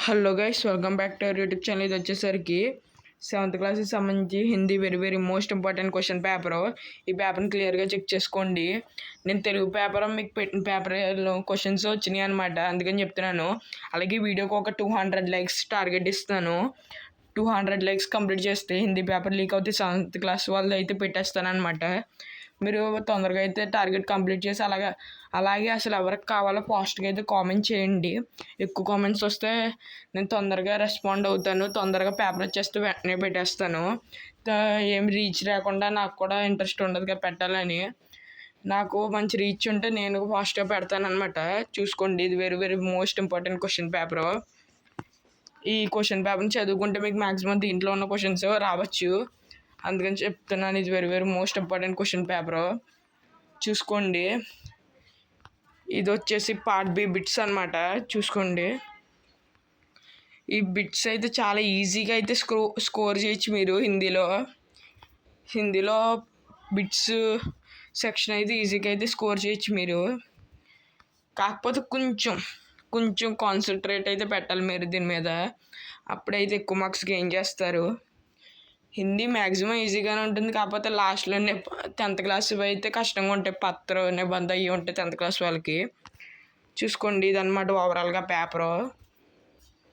Hello guys, welcome back to our YouTube channel. ఇది వచ్చేసరికి 7th క్లాస్కి సంబంధించి Hindi very most important question paper. ఈ పేపర్ని క్లియర్గా చెక్ చేసుకోండి. నేను తెలుగు పేపర్ మీకు పెట్టిన పేపర్లో క్వశ్చన్స్ వచ్చినాయి అనమాట, అందుకని చెప్తున్నాను. అలాగే వీడియోకి ఒక 200 లైక్స్ టార్గెట్ ఇస్తాను. 200 లైక్స్ కంప్లీట్ చేస్తే హిందీ పేపర్ లీక్ అవుతే 7th క్లాస్ వాళ్ళు అయితే పెట్టేస్తాను అనమాట. మీరు తొందరగా అయితే టార్గెట్ కంప్లీట్ చేసి అలాగే అసలు ఎవరికి కావాలో పోస్ట్గా అయితే కామెంట్ చేయండి. ఎక్కువ కామెంట్స్ వస్తే నేను తొందరగా రెస్పాండ్ అవుతాను. తొందరగా పేపర్ వచ్చేస్తే వెంటనే పెట్టేస్తాను. ఏం రీచ్ రాకుండా నాకు కూడా ఇంట్రెస్ట్ ఉండదు కదా పెట్టాలని. నాకు మంచి రీచ్ ఉంటే నేను ఫాస్ట్గా పెడతాను అనమాట. చూసుకోండి, ఇది very most important question paper. ఈ క్వశ్చన్ పేపర్ని చదువుకుంటే మీకు మ్యాక్సిమం దీంట్లో ఉన్న క్వశ్చన్స్ రావచ్చు. అందుకని చెప్తున్నాను, ఇది very most important question paper. చూసుకోండి, ఇది వచ్చేసి పార్ట్ బి బిట్స్ అనమాట. చూసుకోండి, ఈ బిట్స్ అయితే చాలా ఈజీగా అయితే స్కోర్ చేయొచ్చు మీరు. హిందీలో బిట్స్ సెక్షన్ అయితే ఈజీగా అయితే స్కోర్ చేయొచ్చు మీరు. కాకపోతే కొంచెం కాన్సన్ట్రేట్ అయితే పెట్టాలి మీరు దీని మీద, అప్పుడైతే ఎక్కువ మార్క్స్ గెయిన్ చేస్తారు. హిందీ మ్యాక్సిమం ఈజీగానే ఉంటుంది, కాకపోతే లాస్ట్లో 10th క్లాస్ అయితే కష్టంగా ఉంటాయి. పత్ర నిబంధ అవి ఉంటాయి 10th క్లాస్ వాళ్ళకి. చూసుకోండి, ఇదన్నమాట ఓవరాల్గా పేపరు.